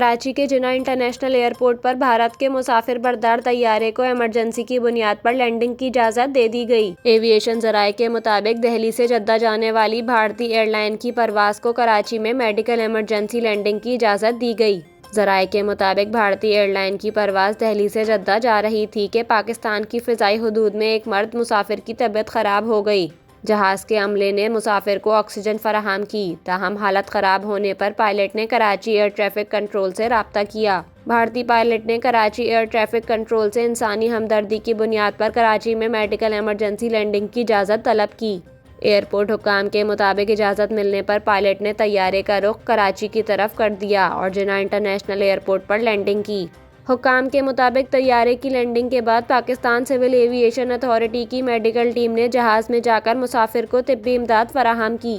کراچی کے جناح international airport پر بھارت کے مسافر بردار طیارے کو ایمرجنسی کی بنیاد پر لینڈنگ کی اجازت دے دی گئی۔ ایوی ایشن ذرائع کے مطابق دہلی سے جدہ جانے والی بھارتی ایئر لائن کی پرواز کو کراچی میں میڈیکل ایمرجنسی لینڈنگ کی اجازت دی گئی۔ ذرائع کے مطابق بھارتی ایئر لائن کی پرواز دہلی سے جدہ جا رہی تھی کہ پاکستان کی فضائی حدود میں ایک مرد مسافر کی طبیعت خراب ہو گئی۔ جہاز کے عملے نے مسافر کو آکسیجن فراہم کی، تاہم حالت خراب ہونے پر پائلٹ نے کراچی ایئر ٹریفک کنٹرول سے رابطہ کیا۔ بھارتی پائلٹ نے کراچی ایئر ٹریفک کنٹرول سے انسانی ہمدردی کی بنیاد پر کراچی میں میڈیکل ایمرجنسی لینڈنگ کی اجازت طلب کی۔ ایئرپورٹ حکام کے مطابق اجازت ملنے پر پائلٹ نے طیارے کا رخ کراچی کی طرف کر دیا اور جناح انٹرنیشنل ایئرپورٹ پر لینڈنگ کی۔ حکام کے مطابق طیارے کی لینڈنگ کے بعد پاکستان سول ایوی ایشن اتھارٹی کی میڈیکل ٹیم نے جہاز میں جا کر مسافر کو طبی امداد فراہم کی۔